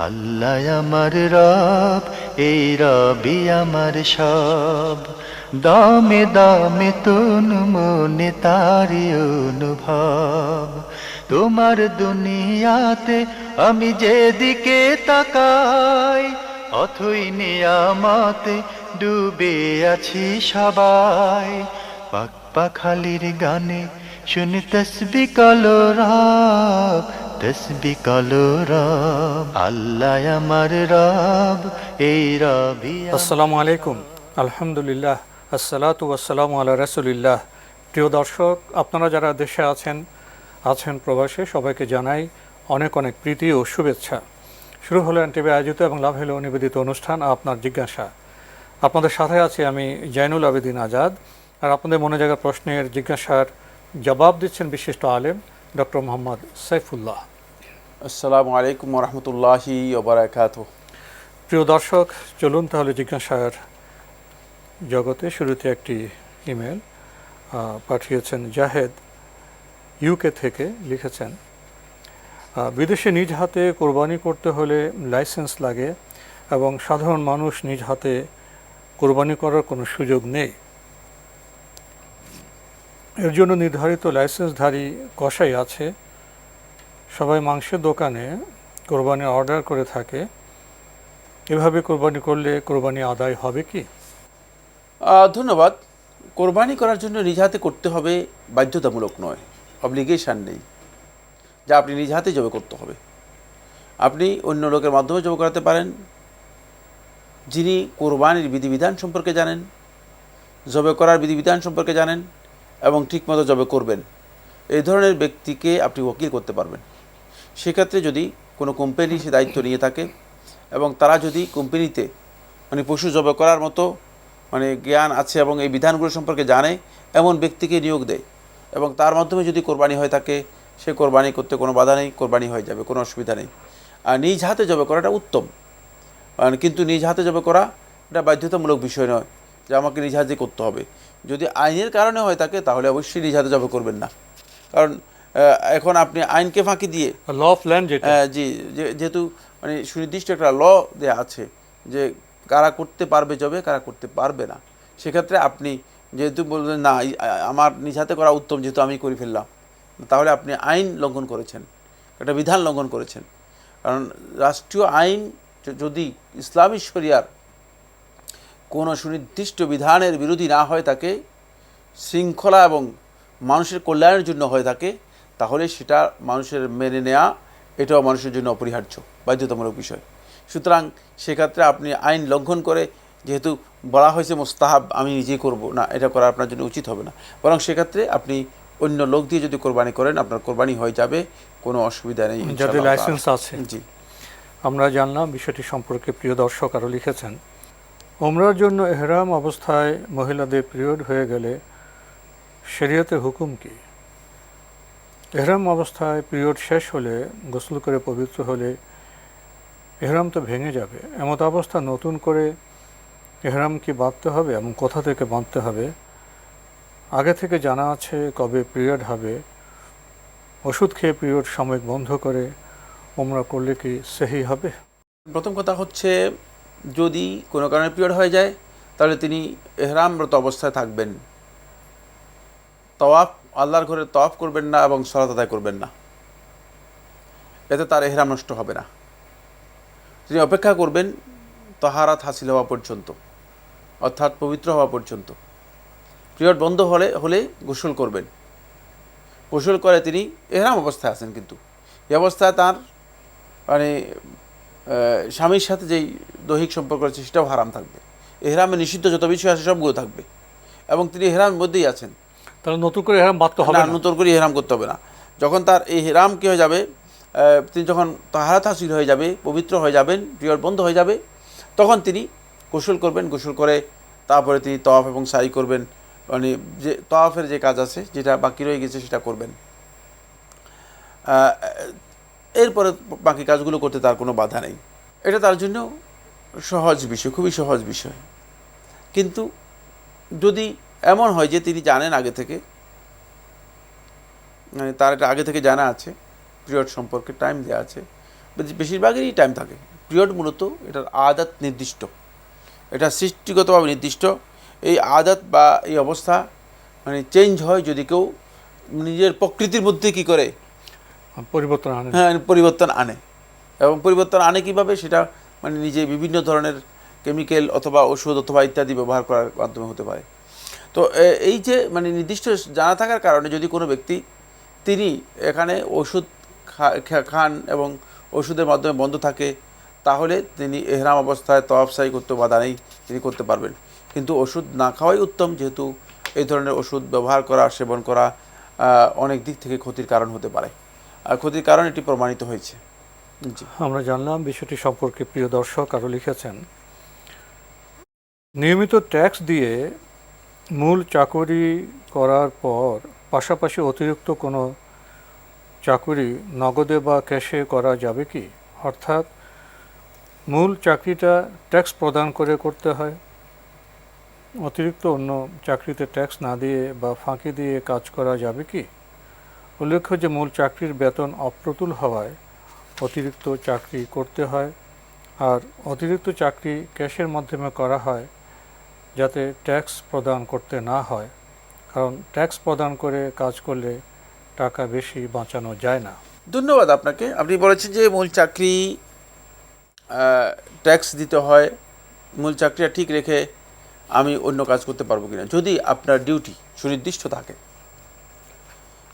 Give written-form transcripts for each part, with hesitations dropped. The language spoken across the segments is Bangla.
আল্লাহ আমার রব, এই রবি আমার সব। দামে দামে তুন মনে তারি অনুভব। তোমার দুনিয়াতে আমি যেদিকে তাকাই, অথই নিয়ামতে ডুবে আছি সবাই। পাক পাখালির গানে শুনি তসবি কলরব, তসবি কলরব। আল্লাহ আমার রব, এই রবি। আসসালামু আলাইকুম, আলহামদুলিল্লাহ, আসসালাতু ওয়াসসালামু আলা রাসূলিল্লাহ। প্রিয় দর্শক, আপনারা যারা দেশে আছেন প্রবাসে, সবাইকে জানাই অনেক অনেক প্রীতি ও শুভেচ্ছা। শুরু হলো এনটিভি আয়োজিত এবং লাভ হলো নিবেদিত অনুষ্ঠান আপনার জিজ্ঞাসা। আপনাদের সাথে আছি আমি জাইনুল আবেদিন আজাদ। আর আপনাদের মনে জায়গা প্রশ্নের জিজ্ঞাসার জবাব দিচ্ছেন বিশিষ্ট আলেম ডক্টর মোহাম্মদ সাইফুল্লাহ। আসসালামু আলাইকুম ওরহমতুল্লাহি ওবারাকাতুহু। প্রিয় দর্শক, চলুন তাহলে জিজ্ঞাসার জগতে শুরুতে একটি ইমেল পাঠিয়েছেন জাহেদ, ইউকে থেকে। লিখেছেন, বিদেশে নিজ হাতে কোরবানি করতে হলে লাইসেন্স লাগে এবং সাধারণ মানুষ নিজ হাতে কোরবানি করার কোনো সুযোগ নেই। এর জন্য নির্ধারিত লাইসেন্সধারী কসাই আছে। সবাই মাংসের দোকানে কোরবানি অর্ডার করে থাকে। এভাবে কোরবানি করলে কোরবানি আদায় হবে কি? ধন্যবাদ। কোরবানি করার জন্য নিজ হাতে করতে হবে বাধ্যতামূলক নয়, অব্লিগেশন নেই যা আপনি নিজ হাতে জবে করতে হবে। আপনি অন্য লোকের মাধ্যমে জবে করাতে পারেন, যিনি কোরবানির বিধিবিধান সম্পর্কে জানেন, জবে করার বিধিবিধান সম্পর্কে জানেন এবং ঠিকমতো জবে করবেন। এই ধরনের ব্যক্তিকে আপনি ওকিল করতে পারবেন। সেক্ষেত্রে যদি কোনো কোম্পানি সে দায়িত্ব নিয়ে থাকে এবং তারা যদি কোম্পানিতে পশু জবে করার মতো জ্ঞান আছে এবং এই বিধানগুলো সম্পর্কে জানে এমন ব্যক্তিকে নিয়োগ দেয় এবং তার মাধ্যমে যদি কোরবানি হয়ে থাকে, সে কোরবানি করতে কোনো বাধা নেই, কোরবানি হয়ে যাবে, কোনো অসুবিধা নেই। আর নিজ হাতে জবে করাটা উত্তম, কিন্তু নিজ হাতে জবে করা এটা বাধ্যতামূলক বিষয় নয় যে আমাকে নিজ হাতে করতে হবে। যদি আইনের কারণে হয়ে থাকে তাহলে অবশ্যই নিজ হাতে জবে করবেন না, কারণ এখন আপনি আইনকে ফাঁকি দিয়ে ল অফ ল্যান্ড, জি, যেহেতু সুনির্দিষ্ট একটা ল দেওয়া আছে যে কারা করতে পারবে জবে, কারা করতে পারবে না। সেক্ষেত্রে আপনি যেহেতু বলবেন না আমার নিজ হাতে করা উত্তম, যেহেতু আমি করে ফেললাম, তাহলে আপনি আইন লঙ্ঘন করেছেন, একটা বিধান লঙ্ঘন করেছেন। কারণ রাষ্ট্রীয় আইন যদি ইসলামী শরিয়ার কোনো সুনির্দিষ্ট বিধানের বিরোধী না হয় থাকে, শৃঙ্খলা এবং মানুষের কল্যাণের জন্য হয়ে থাকে, তাহলে সেটা মানুষের মেনে নেওয়া এটাও মানুষের জন্য অপরিহার্য, বাধ্যতামূলক বিষয়। সুতরাং সেক্ষেত্রে আপনি আইন লঙ্ঘন করে, যেহেতু বলা হয়েছে মোস্তাহাব, আমি নিজেই করব না, এটা করা আপনার জন্য উচিত হবে না। বরং সেক্ষেত্রে আপনি অন্য লোক দিয়ে যদি কোরবানি করেন, আপনার কোরবানি হয়ে যাবে, কোনো অসুবিধা নেই, যাদের লাইসেন্স আছে। জি, আমরা জানলাম বিষয়টি সম্পর্কে। প্রিয় দর্শক আরও লিখেছেন, ওমরার জন্য এহরাম অবস্থায় মহিলাদের পিরিয়ড হয়ে গেলে শরীয়তের হুকুম কি? এহরাম অবস্থায় পিরিয়ড শেষ হলে গোসল করে পবিত্র হলে এহরাম তো ভেঙে যাবে। এমত অবস্থা নতুন করে এহরাম কি বাঁধতে হবে এবং কোথা থেকে বাঁধতে হবে? আগে থেকে জানা আছে কবে পিরিয়ড হবে? ওষুধ খেয়ে পিরিয়ড সাময়িক বন্ধ করে ওমরা করলে কি সহি হবে? প্রথম কথা হচ্ছে, যদি কোনো কারণে পিরিয়ড হয়ে যায় তাহলে তিনি এহরামরত অবস্থায় থাকবেন। তওয়াফ, আল্লাহর ঘরে তওয়াফ করবেন না এবং সালাত আদায় করবেন না, এতে তার এহরাম নষ্ট হবে না। তিনি অপেক্ষা করবেন তাহারাত হাসিল হওয়া পর্যন্ত, অর্থাৎ পবিত্র হওয়া পর্যন্ত। পিরিয়ড বন্ধ হলে গোসল করবেন। গোসল করে তিনি এহরাম অবস্থায় আছেন, কিন্তু এই অবস্থায় তার স্বামীর সাথে যেই দৈহিক সম্পর্ক আছে সেটাও হারাম থাকবে। এহরামে নিষিদ্ধ যত বিষয় আছে সবগুলো থাকবে এবং তিনি এহরামের মধ্যেই আছেন। তাহলে নতুন করে এহরাম বাঁধতে হবে না? নতুন করে এহরাম করতে হবে না। যখন তার এই এহরাম কী হয়ে যাবে, তিনি যখন তাহারাত হাসিল হয়ে যাবে, পবিত্র হয়ে যাবেন, পিরিয়ড বন্ধ হয়ে যাবে, তখন তিনি গোসল করবেন। গোসল করে তারপরে তিনি তওয়াফ এবং সাই করবেন, যে তওয়াফের যে কাজ আছে, যেটা বাকি রয়ে গেছে সেটা করবেন। এরপরে বাকি কাজগুলো করতে তার কোনো বাধা নেই। এটা তার জন্য সহজ বিষয়, খুবই সহজ বিষয়। কিন্তু যদি এমন হয় যে তিনি জানেন আগে থেকে, তার এটা আগে থেকে জানা আছে, পিরিয়ড সম্পর্কে টাইম দেওয়া আছে, বেশিরভাগেরই টাইম থাকে। পিরিয়ড মূলত এটার আদাত নির্দিষ্ট, এটা সৃষ্টিগতভাবে নির্দিষ্ট। এই আদাত বা এই অবস্থা মানে চেঞ্জ হয় যদি কেউ নিজের প্রকৃতির মধ্যে কি করে পরিবর্তন আনে। হ্যাঁ, পরিবর্তন আনে। এবং পরিবর্তন আনে কীভাবে, সেটা মানে নিজে বিভিন্ন ধরনের কেমিক্যাল অথবা ওষুধ অথবা ইত্যাদি ব্যবহার করার মাধ্যমে হতে পারে। তো এই যে মানে নির্দিষ্ট জানা থাকার কারণে যদি কোনো ব্যক্তি তিনি এখানে ওষুধ খান এবং ওষুধের মাধ্যমে বন্ধ থাকে, তাহলে তিনি এহরাম অবস্থায় তওয়াফ সাই করতে বাধা নেই, তিনি করতে পারবেন। কিন্তু ওষুধ না খাওয়াই উত্তম, যেহেতু এই ধরনের ওষুধ ব্যবহার করা, সেবন করা অনেক দিক থেকে ক্ষতির কারণ হতে পারে, আর ক্ষতির কারণ এটি প্রমাণিত হয়েছে। জি, আমরা জানলাম বিষয়টি সম্পর্কে। প্রিয় দর্শক আরও লিখেছেন, নিয়মিত ট্যাক্স দিয়ে মূল চাকুরি করার পর পাশাপাশি অতিরিক্ত কোনো চাকুরি নগদে বা ক্যাশে করা যাবে কি? অর্থাৎ মূল চাকরিটা ট্যাক্স প্রদান করে করতে হয়, অতিরিক্ত অন্য চাকরিতে ট্যাক্স না দিয়ে বা ফাঁকি দিয়ে কাজ করা যাবে কি? উল্লেখ্য যে মূল চাকরির বেতন অপ্রতুল হওয়ায় অতিরিক্ত চাকরি করতে হয়, আর অতিরিক্ত চাকরি ক্যাশের মাধ্যমে করা হয় যাতে ট্যাক্স প্রদান করতে না হয়, কারণ ট্যাক্স প্রদান করে কাজ করলে টাকা বেশি বাঁচানো যায় না। ধন্যবাদ আপনাকে। আপনি বলেছেন যে মূল চাকরি ট্যাক্স দিতে হয়, মূল চাকরিটা ঠিক রেখে আমি অন্য কাজ করতে পারবো কিনা। যদি আপনার ডিউটি সুনির্দিষ্ট থাকে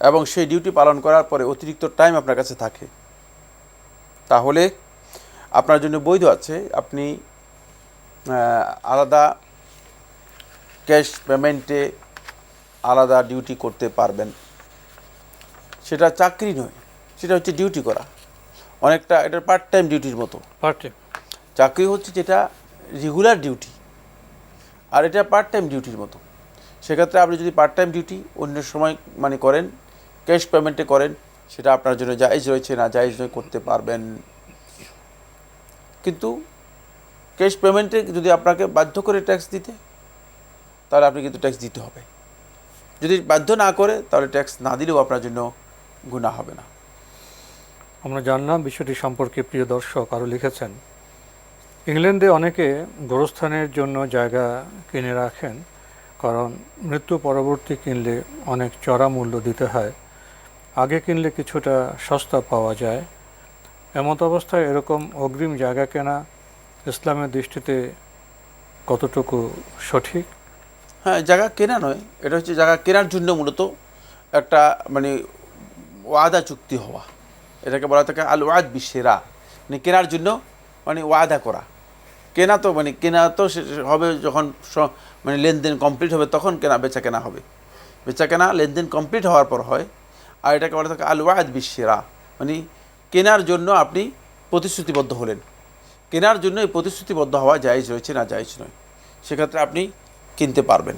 এবং সেই ডিউটি পালন করার পরে অতিরিক্ত টাইম আপনার কাছে থাকে, তাহলে আপনার জন্য বৈধ আছে, আপনি আলাদা ক্যাশ পেমেন্টে আলাদা ডিউটি করতে পারবেন। সেটা চাকরি নয়, সেটা হচ্ছে ডিউটি করা, অনেকটা এটার পার্ট টাইম ডিউটির মতো। পার্ট টাইম চাকরি হচ্ছে যেটা রেগুলার ডিউটি, আর এটা পার্ট টাইম ডিউটির মতো। সেক্ষেত্রে আপনি যদি পার্ট টাইম ডিউটি অন্য সময় মানে করেন, ক্যাশ পেমেন্টে করেন, সেটা আপনার জন্য জায়েজ রয়েছে, না জায়েজ নয়, করতে পারবেন। কিন্তু ক্যাশ পেমেন্টে যদি আপনাকে বাধ্য করে ট্যাক্স দিতে, তাহলে আপনি কিন্তু ট্যাক্স দিতে হবে। যদি বাধ্য না করে, তাহলে ট্যাক্স না দিলেও আপনার জন্য গুনাহ হবে না। আমরা জানলাম বিষয়টি সম্পর্কে। প্রিয় দর্শক আরও লিখেছেন, ইংল্যান্ডে অনেকে গোরস্থানের জন্য জায়গা কিনে রাখেন, কারণ মৃত্যু পরবর্তী কিনলে অনেক চড়া মূল্য দিতে হয়, আগে কিনলে কিছুটা সস্তা পাওয়া যায়। এমত অবস্থায় এরকম অগ্রিম জায়গা কেনা ইসলামের দৃষ্টিতে কতটুকু সঠিক? হ্যাঁ, জায়গা কেনা নয়, এটা হচ্ছে জায়গা কেনার জন্য মূলত একটা মানে ওয়াদা চুক্তি হওয়া, এটাকে বলা থাকে আল ওয়াদ বিশেরা, মানে কেনার জন্য মানে ওয়াদা করা। কেনা তো মানে কেনা তো হবে যখন মানে লেনদেন কমপ্লিট হবে, তখন বেচা কেনা হবে। বেচা কেনা লেনদেন কমপ্লিট হওয়ার পর হয়। আর এটাকে বলা থাকে আল ওয়াদ বিশেরা, মানে কেনার জন্য আপনি প্রতিশ্রুতিবদ্ধ হলেন। কেনার জন্য এই প্রতিশ্রুতিবদ্ধ হওয়া জায়েজ রয়েছে, না জায়েজ নয়, সেক্ষেত্রে আপনি কিনতে পারবেন।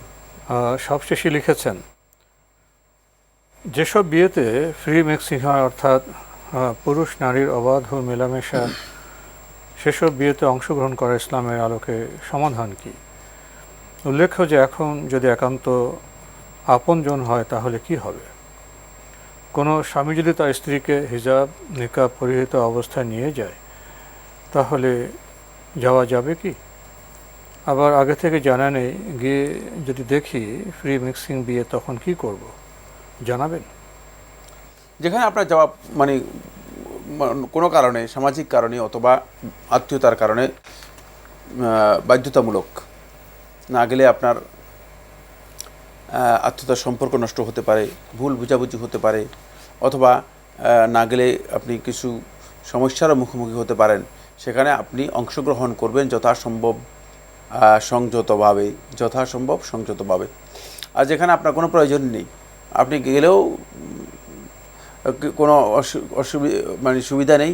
সবশেষে লিখেছেন, যেসব বিয়েতে ফ্রি মিক্সিং হয়, অর্থাৎ পুরুষ নারীর অবাধ মেলামেশা, সেসব বিয়েতে অংশগ্রহণ করা ইসলামের আলোকে সমাধান কি? উল্লেখ্য যে এখন যদি একান্ত আপনজন হয় তাহলে কি হবে? কোনো স্বামী যদি তার স্ত্রীকে হিজাব নিকাব পরিহিত অবস্থায় নিয়ে যায়, তাহলে যাওয়া যাবে কি? আবার আগে থেকে জানা নেই, গিয়ে যদি দেখি ফ্রি মিক্সিং বিয়ে, তখন কি করব জানাবেন? যেখানে আপনার যাওয়া মানে কোনো কারণে, সামাজিক কারণে অথবা আত্মীয়তার কারণে বাধ্যতামূলক, না গেলে আপনার আত্মীয়তার সম্পর্ক নষ্ট হতে পারে, ভুল বুঝাবুঝি হতে পারে, অথবা না গেলে আপনি কিছু সমস্যারও মুখোমুখি হতে পারেন। সেখানে আপনি অংশগ্রহণ করবেন যথাসম্ভব সংযতভাবে। আর যেখানে আপনার কোনো প্রয়োজন নেই, আপনি গেলেও কোনো মানে সুবিধা নেই,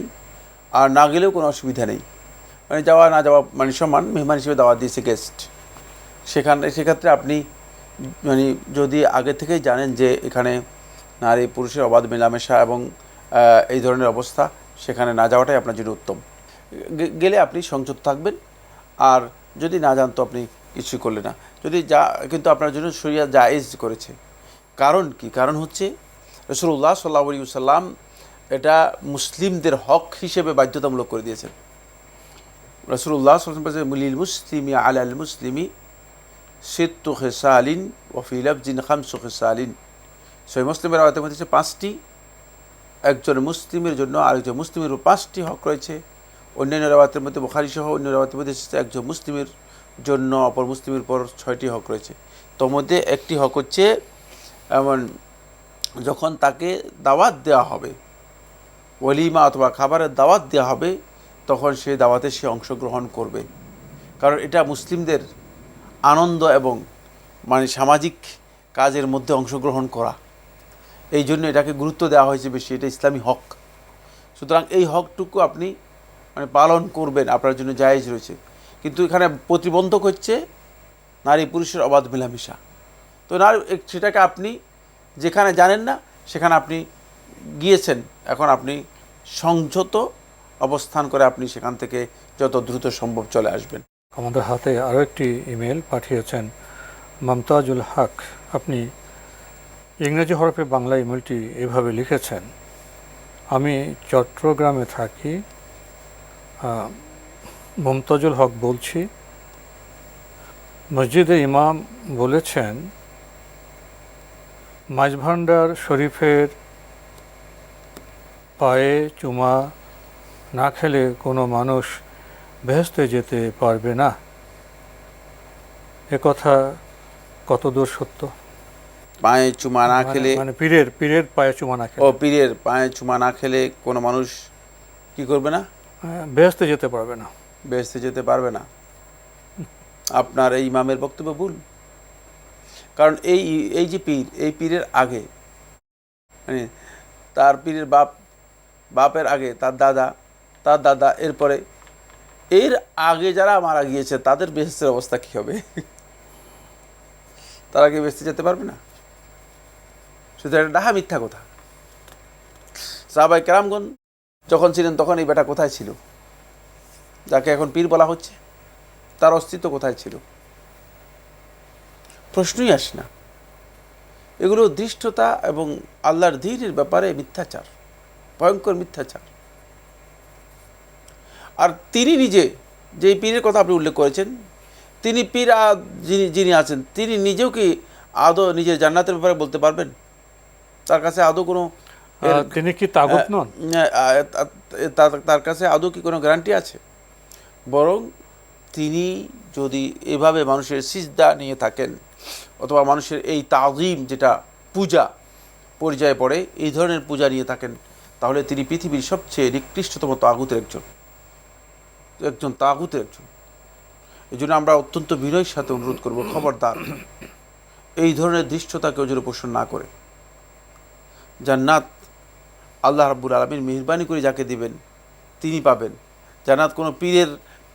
আর না গেলেও কোনো অসুবিধা নেই, মানে যাওয়া না যাওয়া মানে সমান, মেহমান হিসেবে দাওয়াত দিয়েছে গেস্ট। সেক্ষেত্রে আপনি মানে যদি আগে থেকেই জানেন যে এখানে নারী পুরুষের অবাধ মেলামেশা এবং এই ধরনের অবস্থা, সেখানে না যাওয়াটাই আপনার জন্য উত্তম। গেলে আপনি সংযত থাকবেন, আর যদি না জানতো আপনি কিছুই করলে না। যদি কিন্তু আপনার জন্য শরিয়া জায়েজ করেছে। কারণ কি? কারণ হচ্ছে রাসূলুল্লাহ সাল্লাল্লাহু আলাইহি ওয়াসাল্লাম এটা মুসলিমদের হক হিসেবে বাধ্যতামূলক করে দিয়েছেন। রাসূলুল্লাহ সাল্লাল্লাহু আলাইহি ওয়াসাল্লাম বলেছেন, মুলিল মুসলিমি আলাল মুসলিমি সিত্তু খিসালিন ওয়া ফি লাফজিন খামসু খিসালিন। সহিহ মুসলিমের রাওয়ায়াতের মধ্যে 5টি, একজন মুসলিমের জন্য আরেকজন মুসলিমের উপর 5টি হক রয়েছে। অন্যান্য রাওয়ায়াতের মধ্যে, বুখারী সহ অন্য রাওয়ায়াতের মধ্যে একজন মুসলিমের জন্য অপর মুসলিমের উপর 6টি হক রয়েছে। তোর মধ্যে একটি হক হচ্ছে এমন, যখন তাকে দাওয়াত দেওয়া হবে, ওলিমা অথবা খাবারের দাওয়াত দেওয়া হবে, তখন সেই দাওয়াতে সে অংশগ্রহণ করবে। কারণ এটা মুসলিমদের আনন্দ এবং মানে সামাজিক কাজের মধ্যে অংশগ্রহণ করা, এই জন্য এটাকে গুরুত্ব দেওয়া হয়েছে বেশি। এটা ইসলামী হক। সুতরাং এই হকটুকু আপনি মানে পালন করবেন, আপনার জন্য জায়েজ রয়েছে। কিন্তু এখানে প্রতিবন্ধক হচ্ছে নারী পুরুষের অবাধ মেলামেশা। তো নারী সেটাকে আপনি যেখানে জানেন না সেখানে আপনি গিয়েছেন, এখন আপনি সংযত অবস্থান করে আপনি সেখান থেকে যত দ্রুত সম্ভব চলে আসবেন। আমাদের হাতে আরও একটি ইমেল পাঠিয়েছেন মমতাজুল হক। আপনি ইংরেজি হরফে বাংলা ইমেলটি এভাবে লিখেছেন: আমি চট্টগ্রামে থাকি, মমতাজুল হক বলছি। মসজিদে ইমাম বলেছেন মাঝভান্ডার শরীফের পায়ে চুমা না খেলে কোনো মানুষ বেহেশতে যেতে পারবে না। একথা কতদূর সত্য? পায়ে চুমা না খেলে মানে পীরের পায়ে চুমা না খেলে, পীরের পায়ে চুমা না খেলে কোনো মানুষ কি করবে না? বেহেশতে যেতে পারবে না। বেহেশতে যেতে পারবে না। আপনার এই ইমামের বক্তব্য ভুল। কারণ এই যে পীর, এই পীরের আগে মানে তার পীরের বাপের আগে তার দাদা, এরপরে এর আগে যারা মারা গিয়েছে তাদের বেহেশতের অবস্থা কি হবে? তারা কি বেহেশতে যেতে পারবে না? শুধু একটা ডাহা মিথ্যা কথা। সাহাবায়ে কেরামগণ যখন ছিলেন তখন এই বেটা কোথায় ছিল? যাকে এখন পীর বলা হচ্ছে, তার অস্তিত্ব কোথায় ছিল? প্রশ্নই আসে না। এগুলো দৃষ্টতা এবং আল্লাহর দ্বীনের ব্যাপারে মিথ্যাচার, ভয়ঙ্কর মিথ্যাচার। আর তিনি নিজে, যে পীরের কথা আপনি উল্লেখ করেছেন, তিনি পীর যিনি আছেন, তিনি নিজেও কি আদৌ নিজের জান্নাতের ব্যাপারে বলতে পারবেন? তার কাছে আদৌ কোনো, তিনি কি তাগুত নন? তার কাছে আদৌ কি কোনো গ্যারান্টি আছে? বরং তিনি যদি এভাবে মানুষের সিজদা নিয়ে থাকেন অথবা মানুষের এই তাজিম, যেটা পূজা পর্যায়ে পড়ে, এই ধরনের পূজা নিয়ে থাকেন, তাহলে তিনি পৃথিবীর সবচেয়ে নিকৃষ্টতম তাগুতের একজন তাগুতের একজন। এই জন্য আমরা অত্যন্ত বিনয়ের সাথে অনুরোধ করব, খবরদার এই ধরনের দৃষ্টতা কেউ যেন পোষণ না করে। জান্নাত আল্লাহ রাব্বুল আলামিন মেহেরবানি করে যাকে দিবেন তিনি পাবেন। জান্নাত কোনো পীরের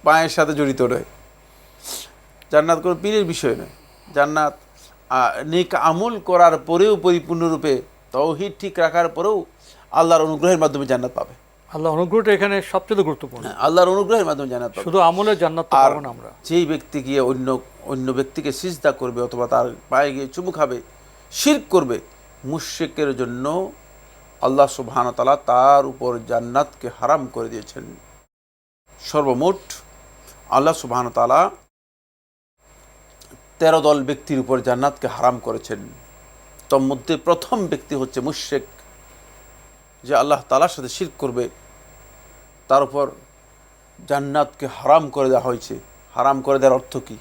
পায়ের সাথে জড়িত নয়, জান্নাত কোনো পীরের বিষয় নয়। জান্নাত নেক আমল করার পরেও, পরিপূর্ণরূপে তাওহীদ ঠিক রাখার পরেও আল্লাহর অনুগ্রহের মাধ্যমে জান্নাত পাবে। আল্লাহর অনুগ্রহটা এখানে সবচেয়ে গুরুত্বপূর্ণ। আল্লাহর অনুগ্রহের মাধ্যমে জান্নাত পাবে। শুধু আমলের জান্নাত পাবো না আমরা। যেই ব্যক্তি গিয়ে অন্য ব্যক্তিকে সিজদা করবে অথবা তার পায়ে গিয়ে চুমু খাবে, শিরক করবে, মুশরিকের জন্য আল্লাহ সুবহানাহু ওয়া তাআলা তার উপর জান্নাতকে হারাম করে দিয়েছেন। সর্বমোট আল্লাহ সুবহানাহু ওয়া তাআলা 13 দল ব্যক্তির উপর জান্নাতকে হারাম করেছেন। তার মধ্যে প্রথম ব্যক্তি হচ্ছে মুশরিক, যে আল্লাহ তাআলার সাথে শিরক করবে, তার উপর জান্নাতকে হারাম করে দেওয়া হয়েছে। হারাম করে দেওয়ার অর্থ কি?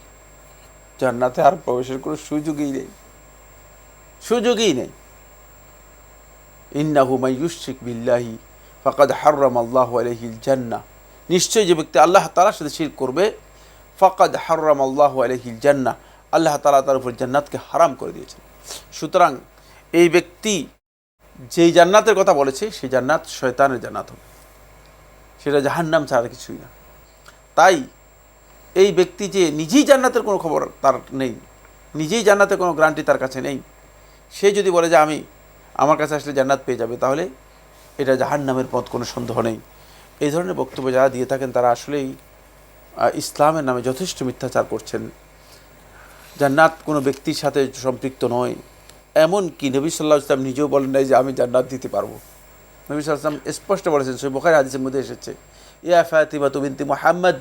জান্নাতে আর প্রবেশের কোনো সুযোগই নেই। ইন্নাহু মান ইউশরিক বিল্লাহি ফাকাদ হাররামাল্লাহু আলাইহিল জান্নাহ, নিশ্চয়ই যে ব্যক্তি আল্লাহ তাআলার সাথে শিরক করবে, ফাকাদ হাররামাল্লাহু আলাইহিল জান্নাহ, আল্লাহ তাআলা তার উপর জান্নাতকে হারাম করে দিয়েছেন। সুতরাং এই ব্যক্তি যেই জান্নাতের কথা বলেছে সেই জান্নাত শয়তানের জান্নাত হবে, সেটা জাহান্নাম ছাড়া কিছুই না। তাই এই ব্যক্তি যে নিজেই জান্নাতের কোনো খবর তার নেই, নিজেই জান্নাতের কোনো গ্যারান্টি তার কাছে নেই, সে যদি বলে যে আমার কাছে আসলে জান্নাত পেয়ে যাবে, তাহলে এটা জাহান্নামের পথ, কোনো সন্দেহ নেই। এই ধরনের বক্তব্য যারা দিয়ে থাকেন তারা আসলেই ইসলামের নামে যথেষ্ট মিথ্যাচার করছেন। জান্নাত কোনো ব্যক্তির সাথে সম্পৃক্ত নয়। এমন কি নবী সাল্লাল্লাহু আলাইহি ওয়াসাল্লাম নিজেও বলেন নাই যে আমি জান্নাত দিতে পারবো। নবী সাল্লাল্লাহু আলাইহি ওয়াসাল্লাম স্পষ্ট বলেছেন, সহিহ বুখারী হাদিসের মধ্যে এসেছে, ইয়া ফাতিমা বিনতি মুহাম্মদ,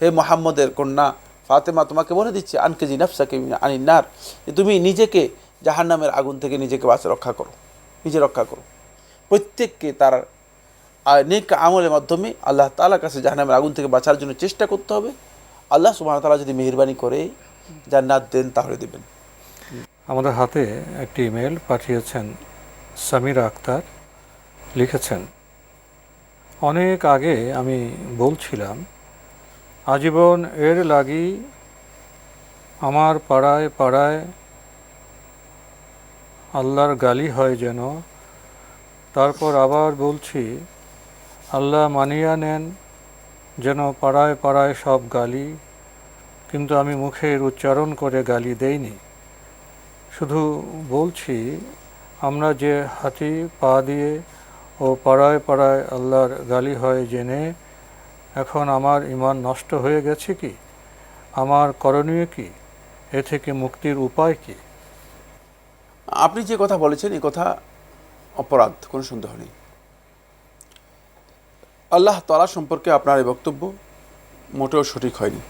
হে মুহাম্মদের কন্যা ফাতেমা, তোমাকে বলে দিচ্ছি আনকিজি নাফসাকে আনিন নার, যে তুমি নিজেকে জাহান্নামের আগুন থেকে নিজেকে রক্ষা করো, নিজে রক্ষা করো। প্রত্যেককে তার নেক আমলের মাধ্যমে আল্লাহ তাআলার কাছে জাহান্নামের আগুন থেকে বাঁচার জন্য চেষ্টা করতে হবে। আল্লাহ সুবহানাহু ওয়া তাআলা যদি মেহেরবানি করে জান্নাত দেন তাহলে দেবেন। আমাদের হাতে একটি ইমেল পাঠিয়েছেন সামিরা আক্তার, লিখেছেন, অনেক আগে আমি বলছিলাম আজীবন এর লাগি আমার পাড়ায় পাড়ায় আল্লাহর গালি হয় যেন, তারপর আবার বলছি আল্লাহ মানিয়া নেন যেন পাড়ায় পাড়ায় সব গালি, কিন্তু আমি মুখের উচ্চারণ করে গালি দেইনি, শুধু বলছি আমরা যে হাঁটি পা দিয়ে ও পাড়ায় পাড়ায় আল্লাহর গালি হয় জেনে এখন আমার ঈমান নষ্ট হয়ে গেছে কি? আমার করণীয় কি? এ থেকে মুক্তির উপায় কি? আপনি যে কথা বলেছেন এই কথা অপরাধ, কোনো সন্দেহ নেই। আল্লাহ তাআলা সম্পর্কে আপনার এই বক্তব্য মোটেও সঠিক হয়নি।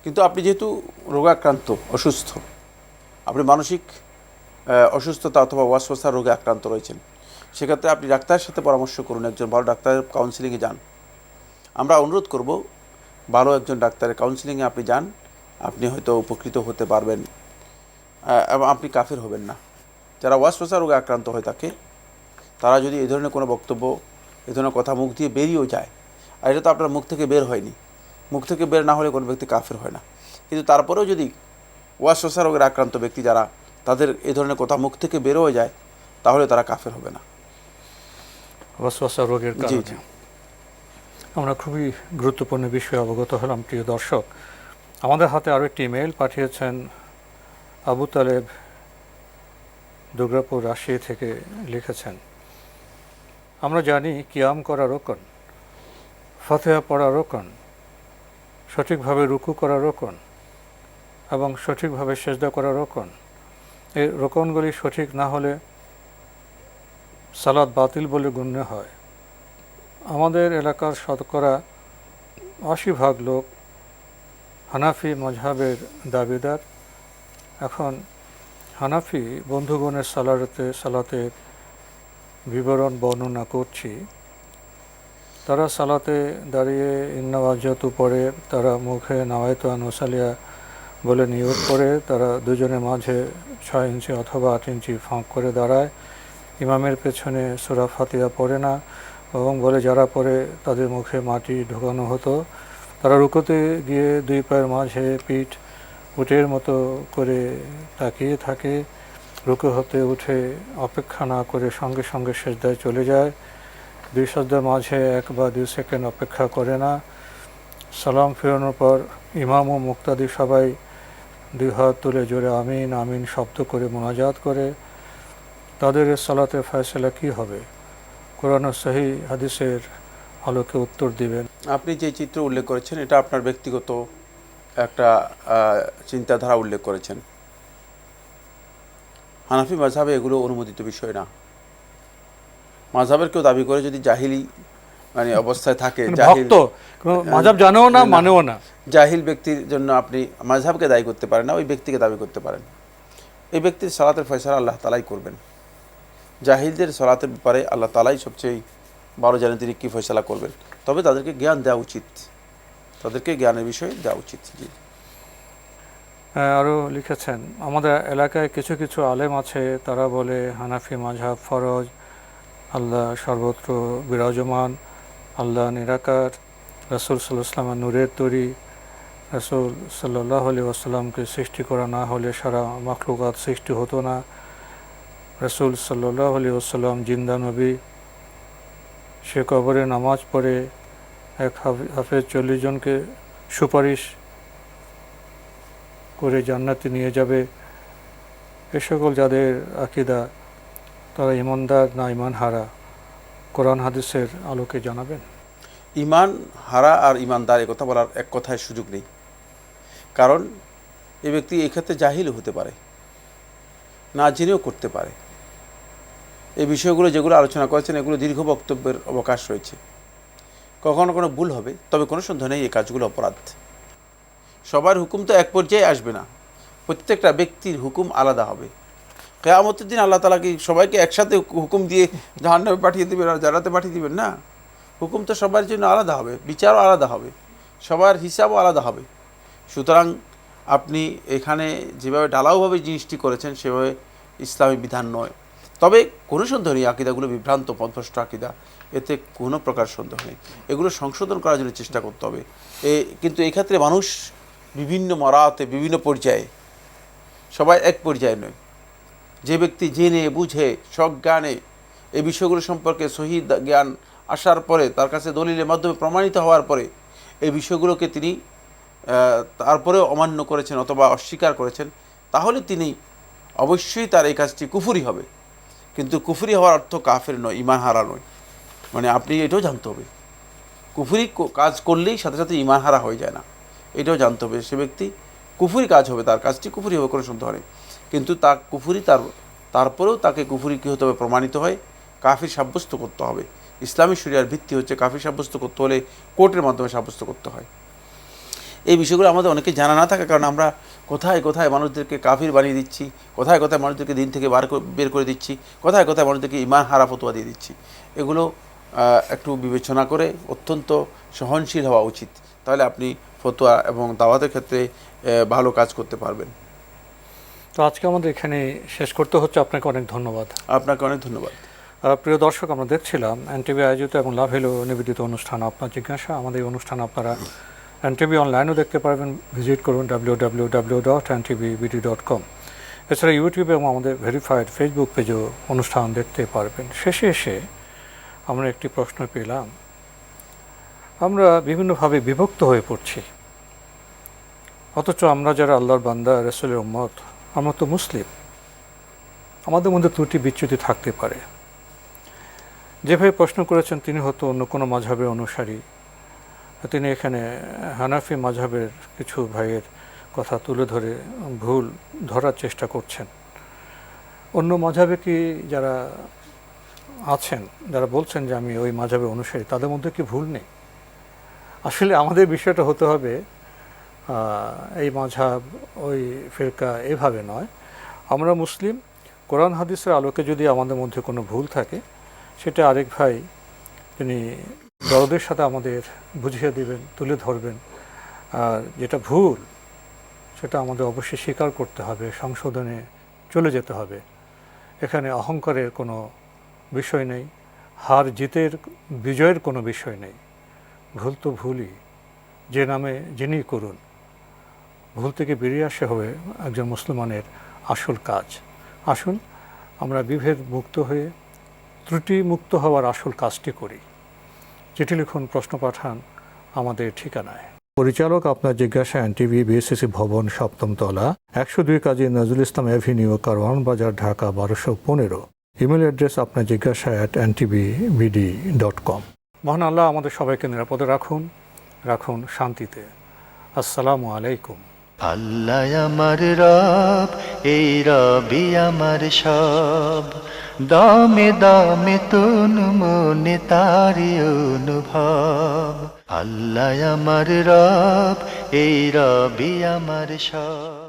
কিন্তু আপনি যেহেতু রোগাক্রান্ত, অসুস্থ, আপনি মানসিক অসুস্থতা অথবা ওয়াসওয়াসার রোগে আক্রান্ত রয়েছেন, সেক্ষেত্রে আপনি ডাক্তারের সাথে পরামর্শ করুন, একজন ভালো ডাক্তারের কাউন্সিলিংয়ে যান। আমরা অনুরোধ করব ভালো একজন ডাক্তারের কাউন্সিলিংয়ে আপনি যান, আপনি হয়তো উপকৃত হতে পারবেন এবং আপনি কাফের হবেন না। যারা ওয়াসওয়াসা রোগে আক্রান্ত হয়ে থাকে তারা যদি এই ধরনের কোনো বক্তব্য, এই ধরনের কথা মুখ দিয়ে বেরিয়েও যায়, আর এটা তো আপনার মুখ থেকে বের হয়নি, মুখ থেকে বের না হলে কোনো ব্যক্তি কাফের হয় না, কিন্তু তারপরেও যদি ওয়াসওয়াসা রোগের আক্রান্ত ব্যক্তি যারা, তাদের এই ধরনের কথা মুখ থেকে বের হয়ে যায়, তাহলে তারা কাফের হবে না। ওয়াসওয়াসা রোগের কারণে আমরা খুবই গুরুত্বপূর্ণ বিষয়ে অবগত হলাম। প্রিয় দর্শক, আমাদের হাতে আরও একটি ইমেল পাঠিয়েছেন আবু তালেব, দুর্গাপুর, রাজশাহী থেকে, লিখেছেন, আমরা জানি কিয়াম করা রোকন, ফাতিহা পড়া রোকন, সঠিকভাবে রুকু করা রোকন এবং সঠিকভাবে সেজদা করা রোকন। এই রোকনগুলি সঠিক না হলে সালাত বাতিল বলে গণ্য হয়। আমাদের এলাকার শতকরা ৮০% লোক হানাফি মযহাবের দাবিদার। এখন হানাফি বন্ধুগণের সালাতের বিবরণ বর্ণনা করছি। তারা সালাতে দাঁড়িয়ে ইন্নাওয়াজতু পড়ে, তারা মুখে নাওয়াইতু আন উসাল্লিয়া বলে নিয়ত করে, তারা দুজনের মাঝে ৬ ইঞ্চি অথবা ৮ ইঞ্চি ফাঁক করে দাঁড়ায়, ইমামের পেছনে সূরা ফাতিহা পড়ে না এবং বলে যারা পড়ে তাদের মুখে মাটি ঢোকানো হতো। তারা রুকুতে গিয়ে 2 পায়ের মাঝে পিঠ উটের মতো করে তাকিয়ে থাকে, রুকু হতে উঠে অপেক্ষা না করে সঙ্গে সঙ্গে সেজদায় চলে যায়, 2 সাজদার মাঝে 1 বা 2 সেকেন্ড অপেক্ষা করে না। সালাম ফেরানোর পর ইমাম ও মুক্তাদি সবাই 2 হাত তুলে জোরে আমিন আমিন শব্দ করে মোনাজাত করে। তাদের সালাতের ফয়সালা কী হবে? কোরআন ও সহিহ হাদিসের আলোকে উত্তর দিবেন। আপনি যে চিত্র উল্লেখ করেছেন এটা আপনার ব্যক্তিগত একটা চিন্তাধারা উল্লেখ করেছেন। হানাফি মাযহাবে এগুলো অনুমোদিত বিষয় না। মাযহাবের কেউ দাবি করে যদি জাহিলি মানে অবস্থায় থাকে, ভক্ত মাযহাব জানেও না মানেও না, জাহিল ব্যক্তির জন্য আপনি মাযহাবকে দায়ী করতে পারেন না, ওই ব্যক্তিকে দাবি করতে পারেন। এই ব্যক্তির সালাতের ফয়সালা আল্লাহ তাআলাই করবেন। জাহিলদের সালাতের ব্যাপারে আল্লাহ তাআলাই সবচেয়ে ভালো জানেন তিনি কী ফয়সালা করবেন। তবে তাদেরকে জ্ঞান দেওয়া উচিত, তাদেরকে জ্ঞানের বিষয়ে দেওয়া উচিত। জি। আরও লিখেছেন, আমাদের এলাকায় কিছু কিছু আলেম আছে, তারা বলে হানাফি মাযহাব ফরজ, আল্লাহ সর্বত্র বিরাজমান, আল্লাহ নিরাকার, রাসূল সাল্লাল্লাহু আলাইহি ওয়াসাল্লাম নূরের তৈরি, রাসূল সাল্লাল্লাহু আলাইহি ওয়াসাল্লামকে সৃষ্টি করা না হলে সারা মাখলুকাত সৃষ্টি হতো না, রাসূল সাল্লাল্লাহু আলাইহি ওয়াসাল্লাম জিন্দা নবী, সে কবরে নামাজ পড়ে এক হাফেজ 40 জনকে সুপারিশ করে জান্নাতে নিয়ে যাবে। এ সকল যাদের আকীদা, তারা ইমানদার না ইমান হারা? কোরআন হাদিসের আলোকে জানাবেন। ইমান হারা আর ইমানদার একথা বলার এক কথায় সুযোগ নেই, কারণ এই ব্যক্তি এই ক্ষেত্রে জাহিলও হতে পারে, না জেনেও করতে পারে। এই বিষয়গুলো যেগুলো আলোচনা করেছেন এগুলো দীর্ঘ বক্তব্যের অবকাশ রয়েছে। কখনো কোনো ভুল হবে, তবে কোনো সন্দেহ নেই এই কাজগুলো অপরাধ। সবার হুকুম তো এক পর্যায়ে আসবে না, প্রত্যেকটা ব্যক্তির হুকুম আলাদা হবে। কিয়ামতের দিন আল্লাহ তাআলা কি সবাইকে একসাথে হুকুম দিয়ে জাহান্নামে পাঠিয়ে দেবেন আর জান্নাতে পাঠিয়ে দিবেন? না, হুকুম তো সবার জন্য আলাদা হবে, বিচারও আলাদা হবে, সবার হিসাবও আলাদা হবে। সুতরাং আপনি এখানে যেভাবে ঢালাওভাবে জিনিসটি করেছেন সেভাবে ইসলামী বিধান নয়। তবে কোনো সন্দেহ নেই আকিদাগুলো বিভ্রান্ত, পথভ্রষ্ট আকিদা, এতে কোনো প্রকার সন্দেহ নেই। এগুলো সংশোধন করার জন্য চেষ্টা করতে হবে। কিন্তু এই ক্ষেত্রে মানুষ বিভিন্ন মরাতে, বিভিন্ন পর্যায়ে, সবাই এক পর্যায়ে নয়। যে ব্যক্তি জেনে বুঝে সজ্ঞানে এই বিষয়গুলো সম্পর্কে সহি জ্ঞান আসার পরে, তার কাছে দলিলের মাধ্যমে প্রমাণিত হওয়ার পরে এই বিষয়গুলোকে তিনি তারপরেও অমান্য করেছেন অথবা অস্বীকার করেছেন, তাহলে তিনি অবশ্যই তার এই কাজটি কুফরি হবে। কিন্তু কুফরি হওয়ার অর্থ কাফের নয়, ঈমান হারা নয়। মানে আপনি এটাও জানতে হবে, কুফরি কাজ করলেই সাথে সাথে ঈমান হারা হয়ে যায় না, এটাও জানতে হবে। সে ব্যক্তি কুফরি কাজ হবে, তার কাজটি কুফরি হবে, কোনো সন্দেহ নেই। কিন্তু তার কুফরি তারপরেও তাকে কুফরি কী হতে হবে? প্রমাণিত হয়, কাফির সাব্যস্ত করতে হবে। ইসলামী শরিয়ার ভিত্তি হচ্ছে কাফির সাব্যস্ত করতে হলে কোর্টের মাধ্যমে সাব্যস্ত করতে হয়। এই বিষয়গুলো আমাদের অনেকে জানা না থাকার কারণে আমরা কোথায় কোথায় মানুষদেরকে কাফির বানিয়ে দিচ্ছি, কোথায় কোথায় মানুষদেরকে দিন থেকে বের করে দিচ্ছি, কোথায় কোথায় মানুষদেরকে ঈমান হারা ফতোয়া দিয়ে দিচ্ছি। এগুলো একটু বিবেচনা করে অত্যন্ত সহনশীল হওয়া উচিত, তাহলে আপনি ফতোয়া এবং দাওয়াতের ক্ষেত্রে ভালো কাজ করতে পারবেন। তো আজকে আমাদের এখানে শেষ করতে হচ্ছে। আপনাকে অনেক ধন্যবাদ। আপনাকে অনেক ধন্যবাদ। প্রিয় দর্শক, আমরা দেখছিলাম এনটিভি আয়োজিত এবং লাভ হেলো নিবেদিত অনুষ্ঠান আপনার জিজ্ঞাসা। আমাদের এই অনুষ্ঠান আপনারা এনটিভি অনলাইনেও দেখতে পারবেন, ভিজিট করুন www.ntvbd.com। এছাড়া ইউটিউবে এবং আমাদের ভেরিফাইড ফেসবুক পেজেও অনুষ্ঠান দেখতে পারবেন। শেষে এসে আমরা একটি প্রশ্ন পেলাম, আমরা বিভিন্নভাবে বিভক্ত হয়ে পড়ছি, অথচ আমরা যারা আল্লাহর বান্দা, রাসূলের উম্মত, আমরা তো মুসলিম। আমাদের মধ্যে ত্রুটি বিচ্যুতি থাকতে পারে। যেভাবে প্রশ্ন করেছেন তিনি হয়তো অন্য কোনো মাযহাবের অনুসারী, তিনি এখানে হানাফি মাযহাবের কিছু ভাইয়ের কথা তুলে ধরে ভুল ধরার চেষ্টা করছেন। অন্য মাযহাবে কি যারা আছেন, যারা বলছেন যে আমি ওই মাযহাবের অনুসারী, তাদের মধ্যে কি ভুল নেই? আসলে আমাদের বিষয়টা হতে হবে এই মাযহাব, ওই ফিরকা, এভাবে নয়। আমরা মুসলিম, কোরআন হাদিসের আলোকে যদি আমাদের মধ্যে কোনো ভুল থাকে সেটা আরেক ভাই তিনি দরদের সাথে আমাদের বুঝিয়ে দিবেন, তুলে ধরবেন। আর যেটা ভুল সেটা আমাদের অবশ্যই স্বীকার করতে হবে, সংশোধনে চলে যেতে হবে। এখানে অহংকারের কোনো বিষয় নেই, হার জিতের বিজয়ের কোনো বিষয় নেই। ভুল তো ভুলই, যে নামে যিনি করুন। ভুল থেকে বেরিয়ে আসে হবে একজন মুসলমানের আসল কাজ। আসুন আমরা বিভেদ মুক্ত হয়ে ত্রুটি মুক্ত হওয়ার আসল কাজটি করি। চিঠি লিখুন, প্রশ্ন পাঠান আমাদের ঠিকানায়। পরিচালক আপনার জিজ্ঞাসা, এনটিভি, বিএসসিসি ভবন, ৭ম তলা, ১০২ কাজী নজরুল ইসলাম অ্যাভিনিউ, কারওয়ান বাজার, ঢাকা ১২১৫। ইমেল অ্যাড্রেস আপনার জিজ্ঞাসা @ntvbd.com। মহান আল্লাহ আমাদের সবাইকে নিরাপদে রাখুন, রাখুন শান্তিতে। আসসালামু আলাইকুম। আল্লাহ আমার রব, এই রবি আমার সব, দামে দামে তুন মনে তারি অনুভব। আল্লাহ আমার রব, এই রবি আমার সব।